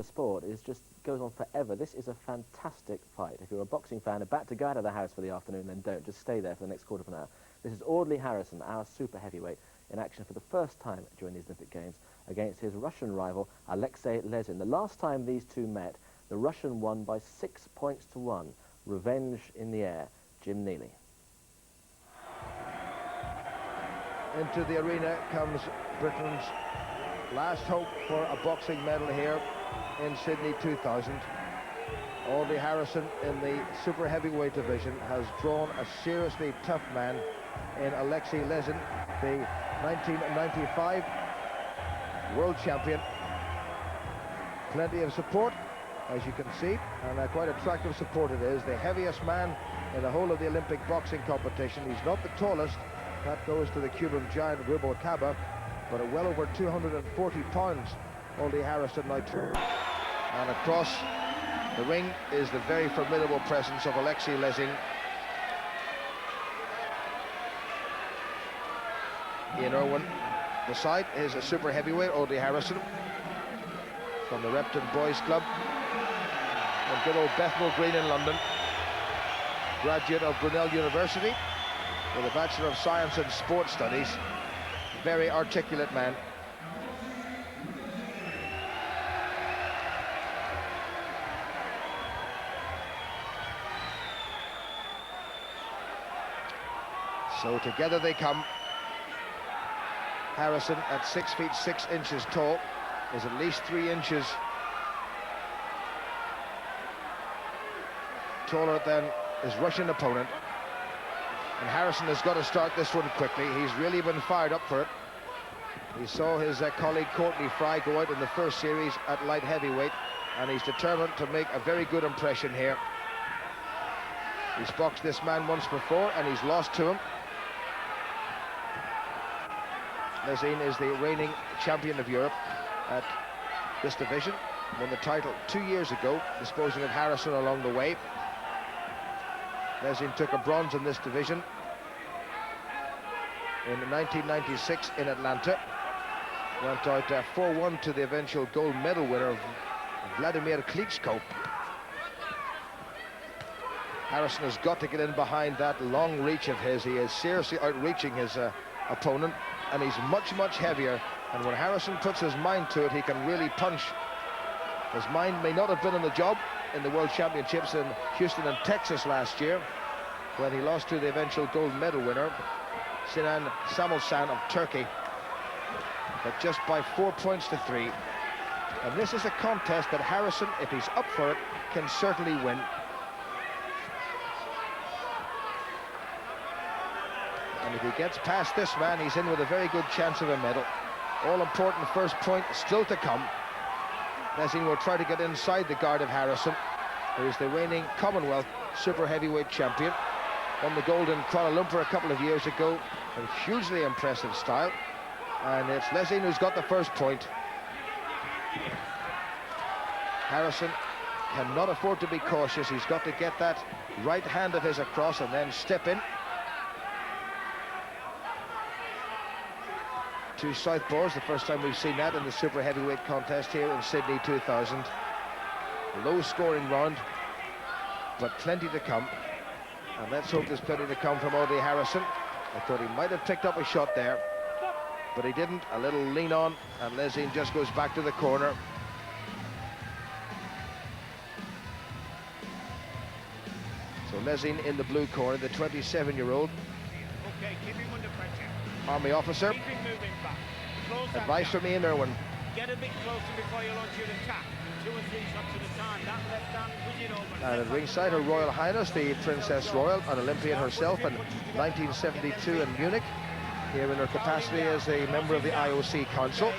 the sport goes on forever. This is a fantastic fight. If you're a boxing fan about to go out of the house for the afternoon, then don't. Just stay there for the next quarter of an hour. This is Audley Harrison, our super heavyweight, in action for the first time during these Olympic Games against his Russian rival, Alexei Lezin. The last time these two met, the Russian won by 6 points to 1. Revenge in the air. Jim Neely. Into the arena comes Britain's last hope for a boxing medal here in Sydney 2000. Audley Harrison in the super heavyweight division has drawn a seriously tough man in Alexei Lezin, the 1995 world champion. Plenty of support, as you can see, and quite attractive support it is. The heaviest man in the whole of the Olympic boxing competition. He's not the tallest. That goes to the Cuban giant Rubalcaba, but at well over 240 pounds, Audley Harrison now turns. And across the ring is the very formidable presence of Alexei Lezin. Ian Irwin beside is a super heavyweight, Audley Harrison, from the Repton Boys Club in good old Bethnal Green in London. Graduate of Brunel University with a Bachelor of Science in Sports Studies. Very articulate man. So together they come. Harrison, at 6 feet 6 inches tall, is at least 3 inches taller than his Russian opponent. And Harrison has got to start this one quickly. He's really been fired up for it. He saw his colleague Courtney Fry go out in the first series at light heavyweight, and he's determined to make a very good impression here. He's boxed this man once before, and he's lost to him. Lezin is the reigning champion of Europe at this division. Won the title 2 years ago, disposing of Harrison along the way. Lezin took a bronze in this division in 1996 in Atlanta. Went out 4-1 to the eventual gold medal winner, Vladimir Klitschko. Harrison has got to get in behind that long reach of his. He is seriously outreaching his opponent, and he's much, much heavier. And when Harrison puts his mind to it, he can really punch. His mind may not have been on the job in the World Championships in Houston and Texas last year, when he lost to the eventual gold medal winner, Sinan Samuelsan of Turkey, but just by 4 points to 3. And this is a contest that Harrison, if he's up for it, can certainly win. And if he gets past this man, he's in with a very good chance of a medal. All-important first point still to come. Lezin will try to get inside the guard of Harrison, who is the reigning Commonwealth super heavyweight champion. Won the gold in Kuala Lumpur a couple of years ago in hugely impressive style. And it's Lezin who's got the first point. Harrison cannot afford to be cautious. He's got to get that right hand of his across and then step in. Two southpaws, the first time we've seen that in the super heavyweight contest here in Sydney 2000. Low scoring round, but plenty to come. And let's hope there's plenty to come from Audley Harrison. I thought he might have picked up a shot there, but he didn't. A little lean on, and Lezin just goes back to the corner. So Lezin in the blue corner, the 27-year-old. Okay, keep him under pressure. Army officer. Keep him moving back. Close Advice from Ian Irwin. Get a bit closer before you launch your attack. 2 or 3 shots at a time. That left hand, push it over. And at ringside, Her Royal Highness, the Princess Royal, an Olympian herself in 1972 in Munich, here in her capacity as a member of the IOC Council.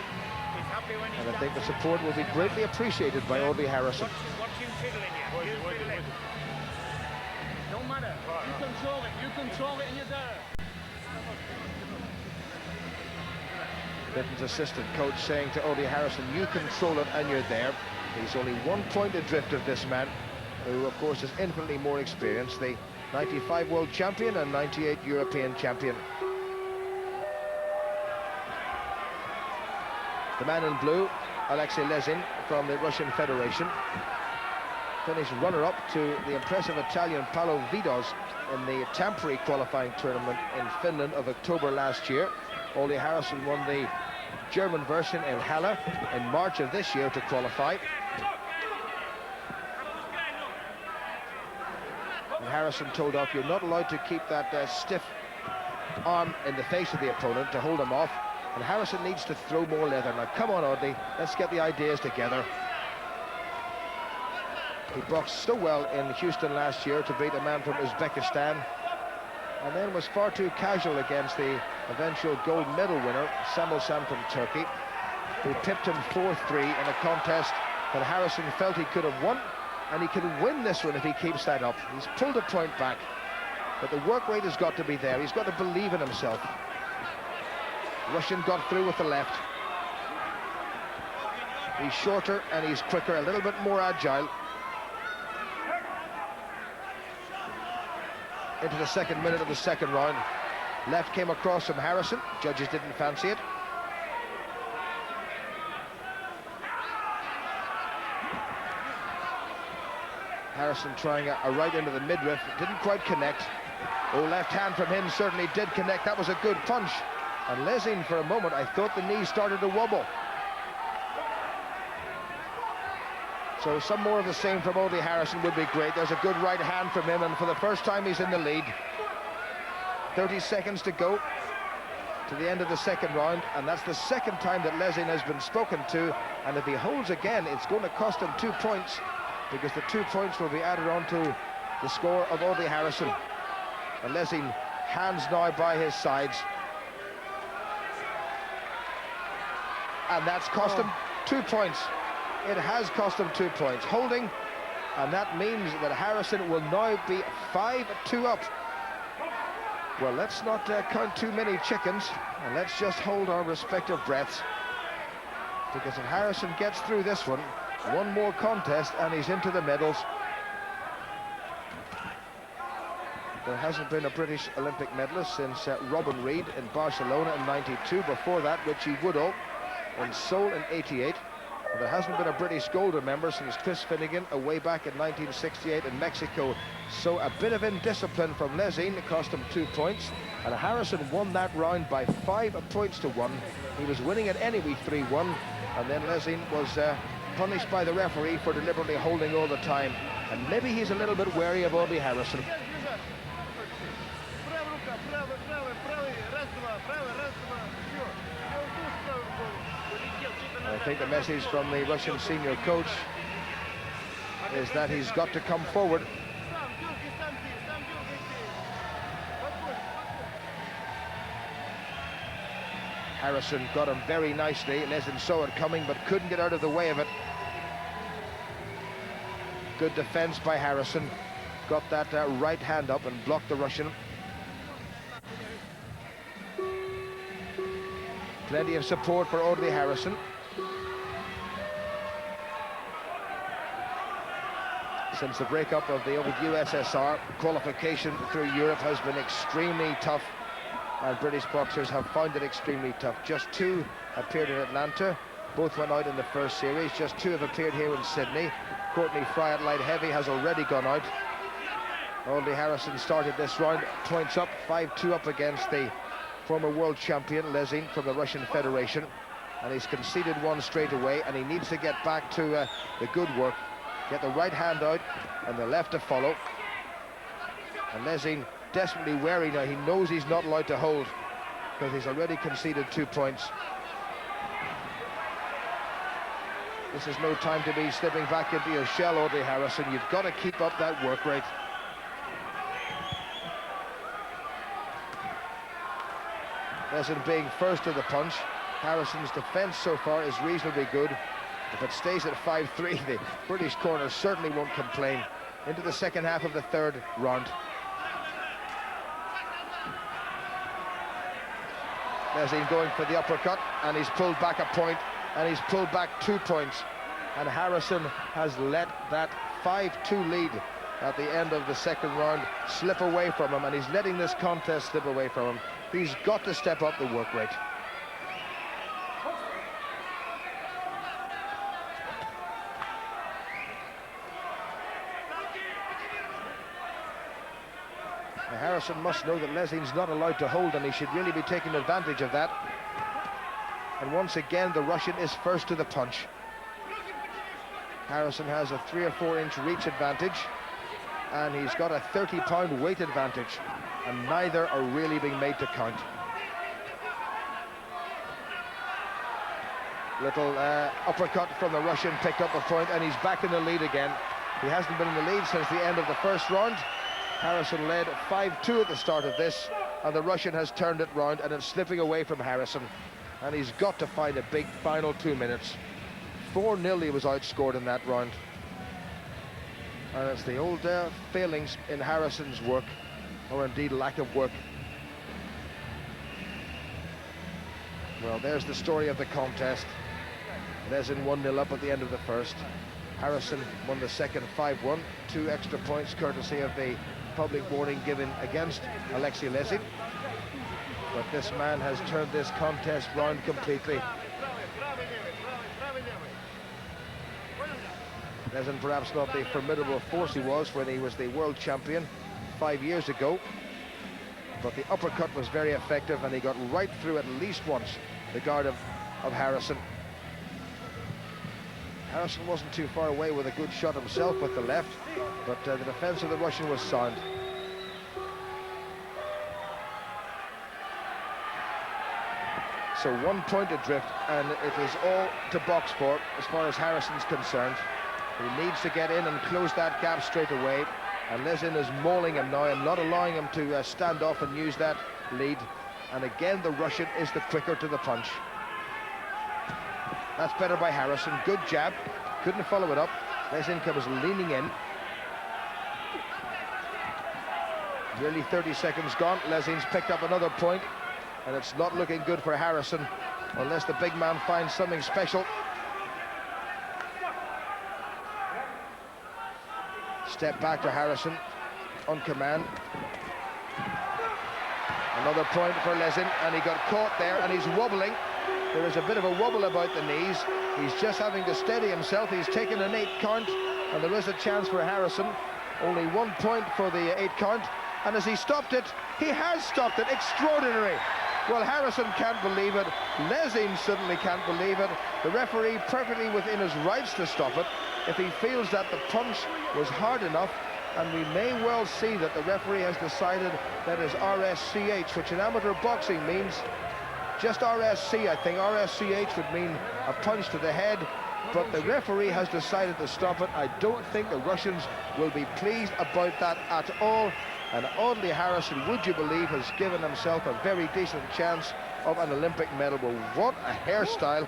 And I think the support will be greatly appreciated by Audley Harrison. Watch him fiddling you. You fiddling. Don't matter. You control it. You control it and you're there. Britain's assistant coach saying to Audley Harrison, you control it and you're there. He's only 1 point adrift of this man, who of course is infinitely more experienced, the 95 world champion and 98 European champion. The man in blue, Alexei Lezin, from the Russian Federation. Finished runner-up to the impressive Italian Paolo Vidos in the Tampere qualifying tournament in Finland of October last year. Audley Harrison won the German version in Halle in March of this year to qualify. And Harrison told off, you're not allowed to keep that stiff arm in the face of the opponent to hold him off. And Harrison needs to throw more leather. Now, come on, Audley, let's get the ideas together. He boxed so well in Houston last year to beat a man from Uzbekistan, and then was far too casual against the eventual gold medal winner, Samuelson from Turkey, who pipped him 4-3 in a contest that Harrison felt he could have won, and he can win this one if he keeps that up. He's pulled a point back, but the work rate has got to be there. He's got to believe in himself. Russian got through with the left. He's shorter and he's quicker, a little bit more agile. Into the second minute of the second round. Left came across from Harrison. Judges didn't fancy it. Harrison trying a right into the midriff. Didn't quite connect. Oh, left hand from him certainly did connect. That was a good punch. And Lezin, for a moment, I thought the knee started to wobble. So some more of the same from Audley Harrison would be great. There's a good right hand from him, and for the first time he's in the lead. 30 seconds to go to the end of the second round, and that's the second time that Lezin has been spoken to, and if he holds again, it's going to cost him 2 points, because the 2 points will be added on to the score of Audley Harrison. And Lezin, hands now by his sides. And that's cost him 2 points. It has cost him 2 points. Holding, and that means that Harrison will now be 5-2 up. Well, let's not count too many chickens, and let's just hold our respective breaths. Because if Harrison gets through this one more contest, and he's into the medals. There hasn't been a British Olympic medalist since Robin Reid in Barcelona in '92. Before that, Richie Woodall in Seoul in '88. There hasn't been a British gold member since Chris Finnegan away back in 1968 in Mexico. So a bit of indiscipline from Lezin cost him 2 points. And Harrison won that round by 5 points to 1. He was winning it anyway 3-1. And then Lezin was punished by the referee for deliberately holding all the time. And maybe he's a little bit wary of Audley Harrison. I think the message from the Russian senior coach is that he's got to come forward. Harrison got him very nicely. Lezin saw it coming but couldn't get out of the way of it. Good defense by Harrison. Got that right hand up and blocked the Russian. Plenty of support for Audley Harrison. Since the breakup of the old USSR, qualification through Europe has been extremely tough, and British boxers have found it extremely tough. Just 2 appeared in Atlanta. Both went out in the first series. Just 2 have appeared here in Sydney. Courtney Fry at light heavy has already gone out. Audley Harrison started this round points up, 5-2 up against the former world champion Lezin from the Russian Federation, and he's conceded one straight away, and he needs to get back to the good work, get the right hand out and the left to follow. And Lezin desperately wary now. He knows he's not allowed to hold because he's already conceded 2 points. This is no time to be slipping back into your shell, Audley Harrison. You've got to keep up that work rate. Lezin being first to the punch. Harrison's defense so far is reasonably good. If it stays at 5-3, the British corner certainly won't complain. Into the second half of the third round. Lezin going for the uppercut, and he's pulled back a point, and he's pulled back 2 points. And Harrison has let that 5-2 lead at the end of the second round slip away from him, and he's letting this contest slip away from him. He's got to step up the work rate. Harrison must know that Lezin's not allowed to hold, and he should really be taking advantage of that. And once again, the Russian is first to the punch. Harrison has a 3 or 4 inch reach advantage, and he's got a 30-pound weight advantage, and neither are really being made to count. Little uppercut from the Russian picked up a point, and he's back in the lead again. He hasn't been in the lead since the end of the first round. Harrison led 5-2 at the start of this, and the Russian has turned it round, and it's slipping away from Harrison. And he's got to find a big final 2 minutes. 4-0 he was outscored in that round. And it's the old failings in Harrison's work, or indeed lack of work. Well, there's the story of the contest. Lezin 1-0 up at the end of the first. Harrison won the second 5-1, 2 extra points courtesy of the public warning given against Alexei Lezin. But this man has turned this contest round completely. Lezin perhaps not the formidable force he was when he was the world champion 5 years ago, but the uppercut was very effective, and he got right through at least once the guard of Harrison. Harrison wasn't too far away with a good shot himself with the left, but the defense of the Russian was sound. So 1 point adrift, and it is all to box for as far as Harrison's concerned. He needs to get in and close that gap straight away, and Lezin is mauling him now and not allowing him to stand off and use that lead. And again, the Russian is the quicker to the punch. That's better by Harrison. Good jab. Couldn't follow it up. Lezin comes leaning in. Nearly 30 seconds gone. Lezin's picked up another point, and it's not looking good for Harrison unless the big man finds something special. Step back to Harrison on command. Another point for Lezin, and he got caught there, and he's wobbling. There is a bit of a wobble about the knees. He's just having to steady himself. He's taken an 8 count, and there is a chance for Harrison. Only 1 point for the 8 count, and as he stopped it, he has stopped it. Extraordinary. Well, Harrison can't believe it. Lezin certainly can't believe it. The referee perfectly within his rights to stop it if he feels that the punch was hard enough, and we may well see that the referee has decided that is RSCH, which in amateur boxing means just RSC, I think. RSCH would mean a punch to the head, but the referee has decided to stop it. I don't think the Russians will be pleased about that at all. And Audley Harrison, would you believe, has given himself a very decent chance of an Olympic medal. Well, what a hairstyle,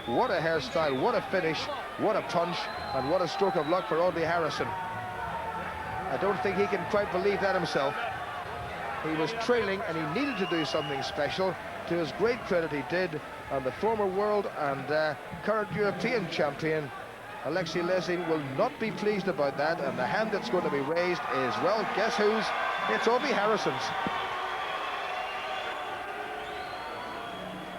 what a hairstyle, what a finish, what a punch, and what a stroke of luck for Audley Harrison. I don't think he can quite believe that himself. He was trailing, and he needed to do something special. To his great credit, he did, and the former world and current European champion Alexei Lezin will not be pleased about that, and the hand that's going to be raised is, well, guess whose? It's Audley Harrison's.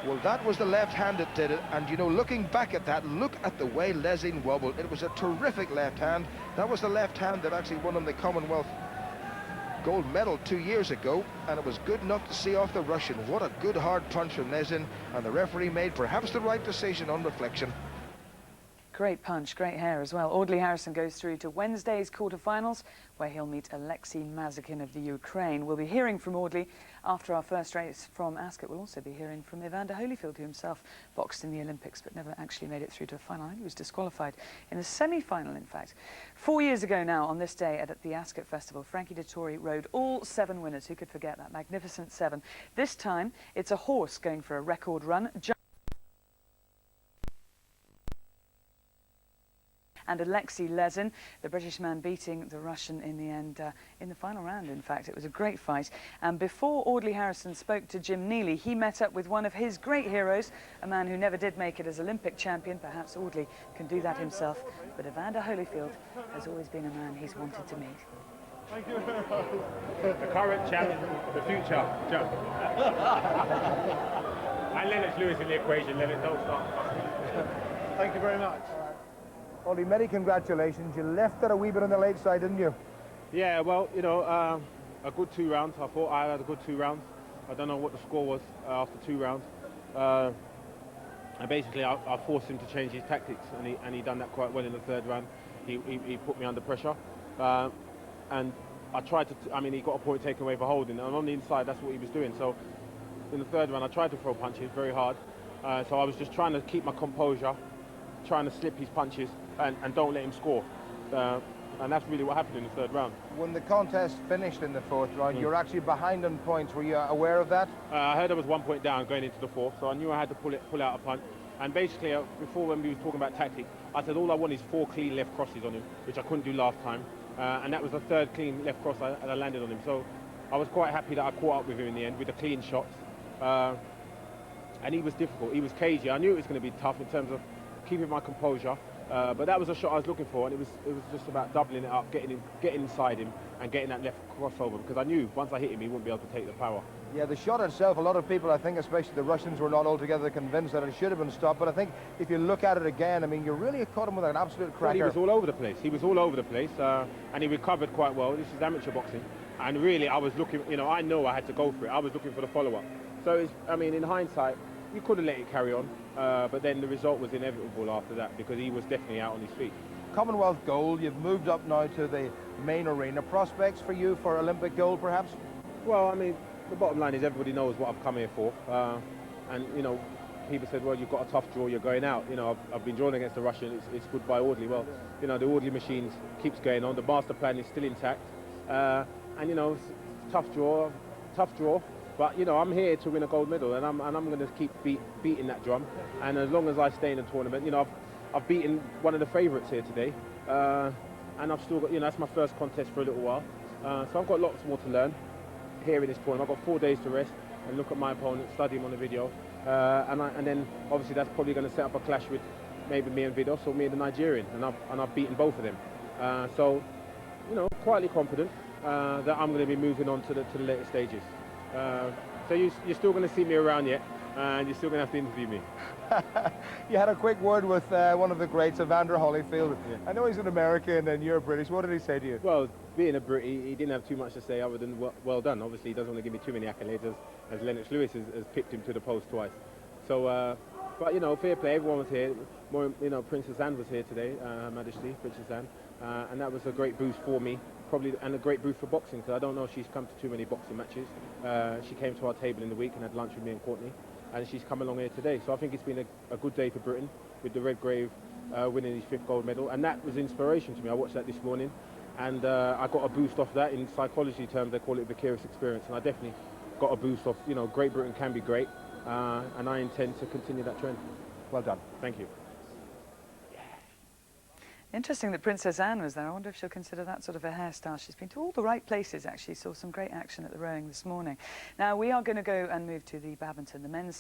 Well, that was the left hand that did it, and you know, looking back at that, look at the way Lezin wobbled. It was a terrific left hand. That was the left hand that actually won him the Commonwealth gold medal 2 years ago, and it was good enough to see off the Russian. What a good hard punch from Lezin, and the referee made perhaps the right decision on reflection. Great punch, great hair as well. Audley Harrison goes through to Wednesday's quarterfinals, where he'll meet Alexei Lezin of the Ukraine. We'll be hearing from Audley after our first race from Ascot. We'll also be hearing from Evander Holyfield, who himself boxed in the Olympics but never actually made it through to a final. I think he was disqualified in the semi-final, in fact. 4 years ago now, on this day at the Ascot Festival, Frankie Dettori rode all 7 winners. Who could forget that magnificent 7? This time, it's a horse going for a record run. And Alexei Lezin, the British man, beating the Russian in the end, in the final round, in fact. It was a great fight. And before Audley Harrison spoke to Jim Neely, he met up with one of his great heroes, a man who never did make it as Olympic champion. Perhaps Audley can do that himself. But Evander Holyfield has always been a man he's wanted to meet. Thank you. The current champion, the future champion. And Lennox Lewis in the equation. Lennox, don't start. Thank you very much. Audley, many congratulations. You left it a wee bit on the late side, didn't you? Yeah, well, you know, a good 2 rounds. I thought I had a good 2 rounds. I don't know what the score was after 2 rounds. And basically, I forced him to change his tactics, and he done that quite well in the 3rd round. He put me under pressure, and I tried to. I mean, he got a point taken away for holding, and on the inside, that's what he was doing. So in the 3rd round, I tried to throw punches very hard. So I was just trying to keep my composure, trying to slip his punches, and don't let him score. And that's really what happened in the 3rd round. When the contest finished in the 4th round, you're actually behind on points. Were you aware of that? I heard I was 1 point down going into the 4th, so I knew I had to pull out a punch. And basically, before when we were talking about tactics, I said all I want is 4 clean left crosses on him, which I couldn't do last time. And that was the 3rd clean left cross I landed on him. So I was quite happy that I caught up with him in the end with the clean shots. And he was difficult. He was cagey. I knew it was going to be tough in terms of keeping my composure. But that was a shot I was looking for, and it was just about doubling it up, getting inside him, and getting that left crossover, because I knew once I hit him, he wouldn't be able to take the power. Yeah, the shot itself, a lot of people, I think, especially the Russians, were not altogether convinced that it should have been stopped. But I think if you look at it again, I mean, you really caught him with an absolute cracker. Well, he was all over the place. He was all over the place, and he recovered quite well. This is amateur boxing, and really, I was looking. You know, I know I had to go for it. I was looking for the follow-up. So, I mean, in hindsight, you could have let it carry on, but then the result was inevitable after that, because he was definitely out on his feet. Commonwealth gold, you've moved up now to the main arena. Prospects for you for Olympic gold, perhaps? Well, I mean, the bottom line is everybody knows what I've come here for. And, you know, people said, well, you've got a tough draw, you're going out. You know, I've been drawing against the Russian, it's goodbye Audley. Well, you know, the Audley machine keeps going on. The master plan is still intact. And, you know, it's tough draw. But, you know, I'm here to win a gold medal, and I'm going to keep beating that drum. And as long as I stay in the tournament, you know, I've beaten one of the favourites here today. And I've still got, you know, that's my first contest for a little while. So I've got lots more to learn here in this tournament. I've got 4 days to rest and look at my opponent, study him on the video. And then, obviously, that's probably going to set up a clash with maybe me and Vidos or me and the Nigerian. And I've beaten both of them. So, you know, quietly confident that I'm going to be moving on to the later stages. So you're still going to see me around yet, and you're still going to have to interview me. You had a quick word with one of the greats, Evander Holyfield. Yeah. I know he's an American and you're British. What did he say to you? Well, being a Brit, he didn't have too much to say other than well done. Obviously, he doesn't want to give me too many accolades, as Lennox Lewis has picked him to the post twice. So, but, you know, fair play. Everyone was here. More, you know, Princess Anne was here today, Her Majesty, Princess Anne. And that was a great boost for me. Probably, and a great boost for boxing, because I don't know if she's come to too many boxing matches. She came to our table in the week and had lunch with me and Courtney, and she's come along here today. So I think it's been a good day for Britain, with the Redgrave winning his 5th gold medal, and that was inspiration to me. I watched that this morning, and I got a boost off that. In psychology terms, they call it vicarious experience, and I definitely got a boost off, you know, Great Britain can be great, and I intend to continue that trend. Well done. Thank you. Interesting that Princess Anne was there. I wonder if she'll consider that sort of a hairstyle. She's been to all the right places, actually. Saw some great action at the rowing this morning. Now, we are going to go and move to the badminton, the men's